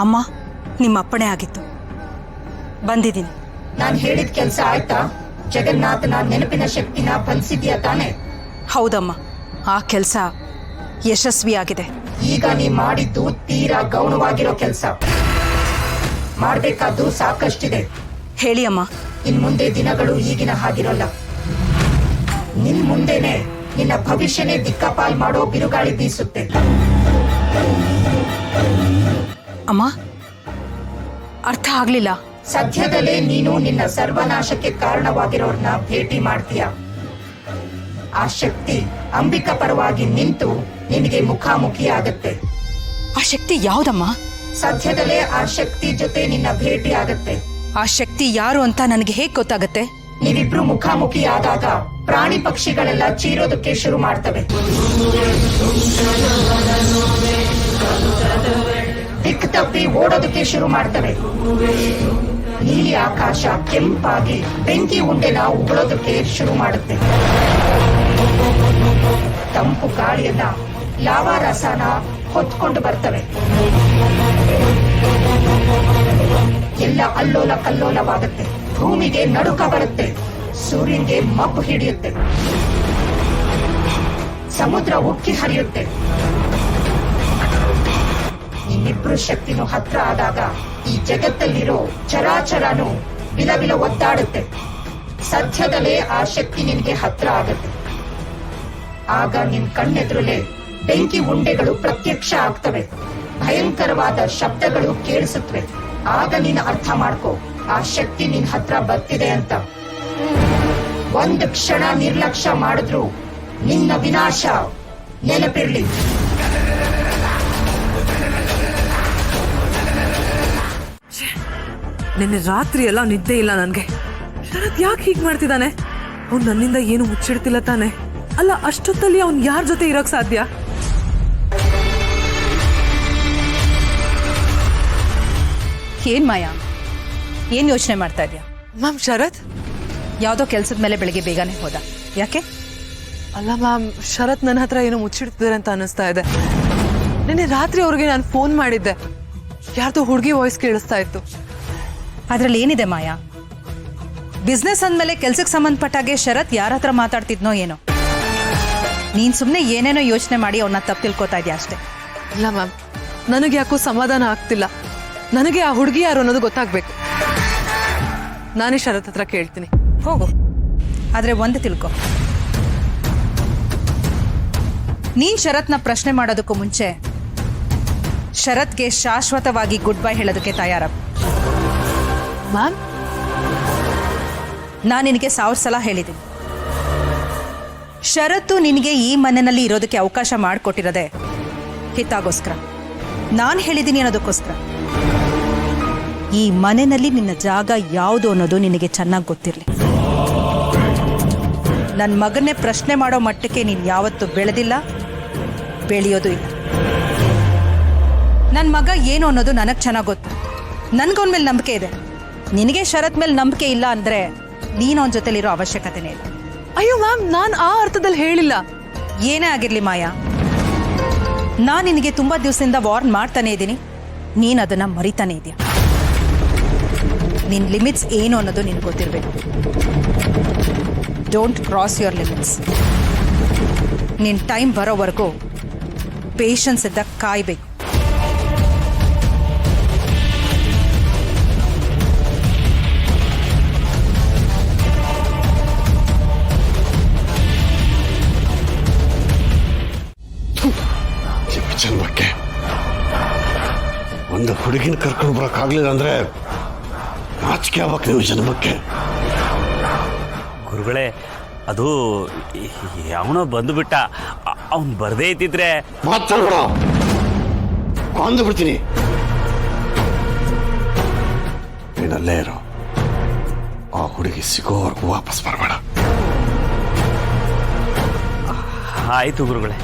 ಅಮ್ಮ, ನಿಮ್ಮ ಅಪ್ಪಣೆ ಆಗಿತ್ತು, ಬಂದಿದ್ದೀನಿ. ನಾನು ಹೇಳಿದ ಕೆಲಸ ಆಯ್ತಾ? ಜಗನ್ನಾಥನ ನೆನಪಿನ ಶಕ್ತಿನ ಫಲಿಸಿದ್ಯಾ ತಾನೆ? ಹೌದಮ್ಮ, ಆ ಕೆಲಸ ಯಶಸ್ವಿಯಾಗಿದೆ. ಈಗ ನೀ ಮಾಡಿದ್ದು ತೀರಾ ಗೌಣವಾಗಿರೋ ಕೆಲಸ. ಮಾಡ್ಬೇಕಾದ್ದು ಸಾಕಷ್ಟಿದೆ. ಹೇಳಿ ಅಮ್ಮ. ಇನ್ ಮುಂದೆ ದಿನಗಳು ಈಗಿನ ಹಾಗಿರೋಲ್ಲ. ನಿನ್ ಮುಂದೆನೆ ನಿನ್ನ ಭವಿಷ್ಯನೇ ದಿಕ್ಕಾಪಾಲ್ ಮಾಡೋ ಬಿರುಗಾಳಿ ಬೀಸುತ್ತೆ. ಅಮ್ಮ, ಅರ್ಥ ಆಗ್ಲಿಲ್ಲ. ಸದ್ಯದಲ್ಲೇ ನೀನು ನಿನ್ನ ಸರ್ವನಾಶಕ್ಕೆ ಕಾರಣವಾಗಿರೋರ್ನ ಭೇಟಿ ಮಾಡ್ತೀಯ. ಆ ಶಕ್ತಿ ಅಂಬಿಕಾ ಪರವಾಗಿ ನಿಂತು ನಿನಗೆ ಮುಖಾಮುಖಿ ಆಗತ್ತೆ. ಆ ಶಕ್ತಿ ಯಾವ್ದಮ್ಮ? ಸದ್ಯದಲ್ಲೇ ಆ ಶಕ್ತಿ ಜೊತೆ ನಿನ್ನ ಭೇಟಿ ಆಗತ್ತೆ. ಆ ಶಕ್ತಿ ಯಾರು ಅಂತ ನನಗೆ ಹೇಗ್ ಗೊತ್ತಾಗತ್ತೆ? ನೀವಿಬ್ರು ಮುಖಾಮುಖಿ ಆದಾಗ ಪ್ರಾಣಿ ಪಕ್ಷಿಗಳೆಲ್ಲ ಚೀರೋದಕ್ಕೆ ಶುರು ಮಾಡ್ತವೆ. ದಿಕ್ಕು ತಪ್ಪಿ ಓಡೋದಕ್ಕೆ ಶುರು ಮಾಡ್ತವೆ. ನೀಲಿ ಆಕಾಶ ಕೆಂಪಾಗಿ ಬೆಂಕಿ ಉಂಡೆನ ಉಗುಳೋದಕ್ಕೆ ಶುರು ಮಾಡುತ್ತೆ. ತಂಪು ಗಾಳಿಯನ್ನ ಲಾವಾ ರಸನ ಹೊತ್ಕೊಂಡು ಬರ್ತವೆ. ಎಲ್ಲ ಅಲ್ಲೋಲ ಕಲ್ಲೋಲವಾಗುತ್ತೆ. ಭೂಮಿಗೆ ನಡುಕ ಬರುತ್ತೆ. ಸೂರ್ಯನ್ಗೆ ಮಬ್ಬು ಹಿಡಿಯುತ್ತೆ. ಸಮುದ್ರ ಉಕ್ಕಿ ಹರಿಯುತ್ತೆ. ನಿಮ್ಮಿಬ್ರು ಶಕ್ತಿನೂ ಹತ್ರ ಆದಾಗ ಈ ಜಗತ್ತಲ್ಲಿರೋ ಚರಾಚರನು ವಿಲವಿಲ ಒದ್ದಾಡುತ್ತೆ. ಸದ್ಯದಲ್ಲೇ ಆ ಶಕ್ತಿ ನಿನಗೆ ಹತ್ರ ಆಗುತ್ತೆ. ಆಗ ನಿನ್ ಕಣ್ಣೆದುರಲ್ಲೇ ಬೆಂಕಿ ಉಂಡೆಗಳು ಪ್ರತ್ಯಕ್ಷ ಆಗ್ತವೆ. ಭಯಂಕರವಾದ ಶಬ್ದಗಳು ಕೇಳಿಸುತ್ತವೆ. ಆಗ ನೀನು ಅರ್ಥ ಮಾಡ್ಕೋ, ಆ ಶಕ್ತಿ ನಿನ್ ಹತ್ರ ಬರ್ತಿದೆ ಅಂತ. ಒಂದು ಕ್ಷಣ ನಿರ್ಲಕ್ಷ್ಯ ಮಾಡಿದ್ರು ನಿನ್ನ ವಿನಾಶ ನೆನಪಿರ್ಲಿ. ನಿನ್ನೆ ರಾತ್ರಿ ಎಲ್ಲ ನಿದ್ದೆ ಇಲ್ಲ ನನ್ಗೆ. ಶರತ್ ಯಾಕೆ ಹೀಗ್ ಮಾಡ್ತಿದ್ದಾನೆ? ಅವ್ನು ನನ್ನಿಂದ ಏನು ಮುಚ್ಚಿಡ್ತಿಲ್ಲ ತಾನೆ? ಅಲ್ಲ, ಅಷ್ಟೊತ್ತಲ್ಲಿ ಅವ್ನು ಯಾರ ಜೊತೆ ಇರೋಕ್ ಸಾಧ್ಯ? ಏನ್ ಮಾಯಾ, ಏನ್ ಯೋಚನೆ ಮಾಡ್ತಾ ಇದ್ಯಾ? ಮ್ಯಾಮ್, ಶರತ್ ಯಾವ್ದೋ ಕೆಲ್ಸದ ಮೇಲೆ ಬೆಳಿಗ್ಗೆ ಬೇಗನೆ ಹೋದ, ಯಾಕೆ? ಅಲ್ಲ ಮ್ಯಾಮ್, ಶರತ್ ನನ್ನ ಹತ್ರ ಏನೋ ಮುಚ್ಚಿಡ್ತಿದ್ದಾರೆ ಅಂತ ಅನಿಸ್ತಾ ಇದೆ. ನಿನ್ನೆ ರಾತ್ರಿ ಅವ್ರಿಗೆ ನಾನು ಫೋನ್ ಮಾಡಿದ್ದೆ. ಯಾರ್ದೋ ಹುಡುಗಿ ವಾಯ್ಸ್ ಕೇಳಿಸ್ತಾ ಇತ್ತು. ಅದ್ರಲ್ಲಿ ಏನಿದೆ ಮಾಯಾ? ಬಿಸ್ನೆಸ್ ಅಂದ್ಮೇಲೆ ಕೆಲ್ಸಕ್ಕೆ ಸಂಬಂಧಪಟ್ಟಾಗೆ ಶರತ್ ಯಾರ ಹತ್ರ ಮಾತಾಡ್ತಿದ್ನೋ ಏನೋ. ನೀನ್ ಸುಮ್ನೆ ಏನೇನೋ ಯೋಚನೆ ಮಾಡಿ ಅವನ್ನ ತಪ್ಪು ತಿಳ್ಕೊತಾ ಇದ್ಯಾ ಅಷ್ಟೇ. ಇಲ್ಲ ಮ್ಯಾಮ್, ನನಗೆ ಯಾಕೋ ಸಮಾಧಾನ ಆಗ್ತಿಲ್ಲ. ನನಗೆ ಆ ಹುಡುಗಿ ಯಾರು ಅನ್ನೋದು ಗೊತ್ತಾಗ್ಬೇಕು. ನಾನೇ ಶರತ್ ಹತ್ರ ಕೇಳ್ತೀನಿ. ಹೋಗು, ಆದ್ರೆ ಒಂದು ತಿಳ್ಕೊ, ನೀನ್ ಶರತ್ನ ಪ್ರಶ್ನೆ ಮಾಡೋದಕ್ಕೂ ಮುಂಚೆ ಶರತ್ಗೆ ಶಾಶ್ವತವಾಗಿ ಗುಡ್ ಬೈ ಹೇಳೋದಕ್ಕೆ ತಯಾರ. ಮ್ಯಾಮ್, ನಾನು ನಿನಗೆ 1000 ಸಲ ಹೇಳಿದ್ದೀನಿ, ಶರತ್ತು ನಿನಗೆ ಈ ಮನೆಯಲ್ಲಿ ಇರೋದಕ್ಕೆ ಅವಕಾಶ ಮಾಡಿಕೊಟ್ಟಿರೋದೆ ಹಿತಾಗೋಸ್ಕರ. ನಾನು ಹೇಳಿದ್ದೀನಿ ಅನ್ನೋದಕ್ಕೋಸ್ಕರ. ಈ ಮನೆಯಲ್ಲಿ ನಿನ್ನ ಜಾಗ ಯಾವುದು ಅನ್ನೋದು ನಿನಗೆ ಚೆನ್ನಾಗಿ ಗೊತ್ತಿರಲಿ. ನನ್ನ ಮಗನ್ನೇ ಪ್ರಶ್ನೆ ಮಾಡೋ ಮಟ್ಟಕ್ಕೆ ನೀನು ಯಾವತ್ತೂ ಬೆಳೆದಿಲ್ಲ, ಬೆಳೆಯೋದು ಇಲ್ಲ. ನನ್ನ ಮಗ ಏನು ಅನ್ನೋದು ನನಗೆ ಚೆನ್ನಾಗಿ ಗೊತ್ತು. ನನಗವನ ಮೇಲೆ ನಂಬಿಕೆ ಇದೆ. ನಿನಗೆ ಶರತ್ ಮೇಲೆ ನಂಬಿಕೆ ಇಲ್ಲ ಅಂದರೆ ನೀನು ಅವನ ಜೊತೆಲಿರೋ ಅವಶ್ಯಕತೆನೇ ಇಲ್ಲ. ಅಯ್ಯೋ ಮ್ಯಾಮ್, ನಾನು ಆ ಅರ್ಥದಲ್ಲಿ ಹೇಳಿಲ್ಲ. ಏನೇ ಆಗಿರಲಿ ಮಾಯಾ, ನಾನು ನಿನಗೆ ತುಂಬ ದಿವಸದಿಂದ ವಾರ್ನ್ ಮಾಡ್ತಾನೆ ಇದ್ದೀನಿ. ನೀನು ಅದನ್ನು ಮರಿತಾನೆ ಇದೆಯಾ? ನಿನ್ನ ಲಿಮಿಟ್ಸ್ ಏನು ಅನ್ನೋದು ನಿನಗೆ ಗೊತ್ತಿರಬೇಕು. Don't cross your limits. ನಿನ್ನ ಟೈಮ್ ಬರೋವರೆಗೂ ಪೇಷನ್ಸ್ ಇದ್ದ ಕಾಯಬೇಕು. ಜನ್ಮಕ್ಕೆ ಒಂದು ಹುಡುಗಿನ ಕರ್ಕೊಂಡು ಬರೋಕ್ಕಾಗಲಿಲ್ಲ ಅಂದರೆ ನಾಚಿಕೆ ಆಗ್ಬೇಕು ನೀವು ಜನ್ಮಕ್ಕೆ. ಗುರುಗಳೇ, ಅದು ಯಾವನೋ ಬಂದುಬಿಟ್ಟ. ಅವನು ಬರದೇ ಇದ್ದಿದ್ರೆ ಮಾತಾಡೋಣ, ಕೊಂದು ಬಿಡ್ತೀನಿ. ನೀನಲ್ಲೇ ಇರೋ, ಆ ಹುಡುಗಿ ಸಿಗೋವರೆಗೂ ವಾಪಸ್ ಬರಬೇಡ. ಆಯಿತು ಗುರುಗಳೇ.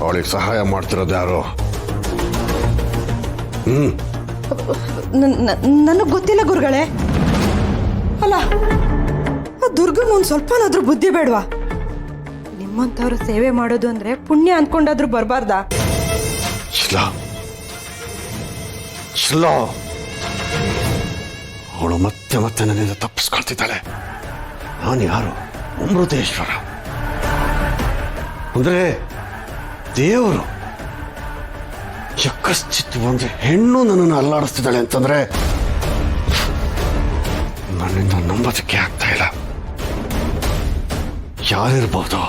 ಅವಳಿಗೆ ಸಹಾಯ ಮಾಡ್ತಿರೋದು ಯಾರು? ನನಗೆ ಗೊತ್ತಿಲ್ಲ ಗುರುಗಳೇ. ಅಲ್ಲ, ದುರ್ಗನ್ ಒಂದು ಸ್ವಲ್ಪನಾದ್ರೂ ಬುದ್ಧಿ ಬೇಡವಾ? ನಮ್ಮಂಥವ್ರ ಸೇವೆ ಮಾಡೋದು ಅಂದ್ರೆ ಪುಣ್ಯ ಅಂದ್ಕೊಂಡಾದ್ರೂ ಬರಬಾರ್ದಾ? ಇಲ್ಲ ಇಲ್ಲ, ಅವಳು ಮತ್ತೆ ಮತ್ತೆ ನನ್ನಿಂದ ತಪ್ಪಿಸ್ಕೊಳ್ತಿದ್ದಾಳೆ. ನಾನು ಯಾರು? ಅಮೃತೇಶ್ವರ ಅಂದ್ರೆ ದೇವರು. ಯಕಶ್ಚಿತ್ ಒಂದು ಹೆಣ್ಣು ನನ್ನನ್ನು ಅಲ್ಲಾಡಿಸ್ತಿದ್ದಾಳೆ ಅಂತಂದ್ರೆ ನನ್ನಿಂದ ನಂಬೋದಕ್ಕೆ ಆಗ್ತಾ ಇಲ್ಲ. ಯಾರಿರ್ಬೋದು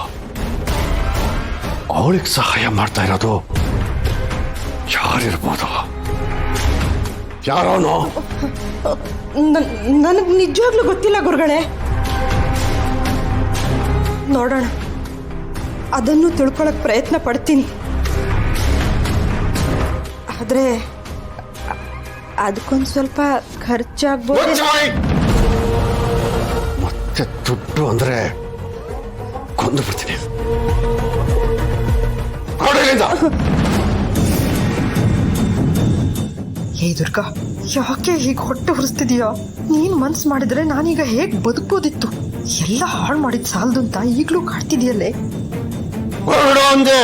ಅವಳಿಗೆ ಸಹಾಯ ಮಾಡ್ತಾ ಇರೋದು? ಯಾರಿರ್ಬೋದು? ಯಾರೋನೋ? ನನಗೆ ನಿಜವಾಗ್ಲೂ ಗೊತ್ತಿಲ್ಲ ಗುರುಗಳೇ. ನೋಡೋಣ, ಅದನ್ನು ತಿಳ್ಕೊಳಕ್ ಪ್ರಯತ್ನ ಪಡ್ತೀನಿ. ಆದ್ರೆ ಅದಕ್ಕೊಂದು ಸ್ವಲ್ಪ ಖರ್ಚಾಗ್ಬೋದು. ಮತ್ತೆ ದುಡ್ಡು ಅಂದ್ರೆ ಕೊಂದು ಬಿಡ್ತೀನಿ. ಹೇ ದುರ್ಗಾ, ಯಾಕೆ ಹೀಗೆ ಹೊಟ್ಟೆ ಹುರಿಸ್ತಿದೀಯಾ? ನೀನ್ ಮನ್ಸ್ ಮಾಡಿದ್ರೆ ನಾನೀಗ ಹೇಗ್ ಬದುಕ್ಬೋದಿತ್ತು? ಎಲ್ಲ ಹಾಳು ಮಾಡಿದ್ ಸಾಲದು ಅಂತ ಈಗ್ಲೂ ಕಾಡ್ತಿದ್ಯಲ್ಲೇ. ಹೊರಡು ಅಂದೆ.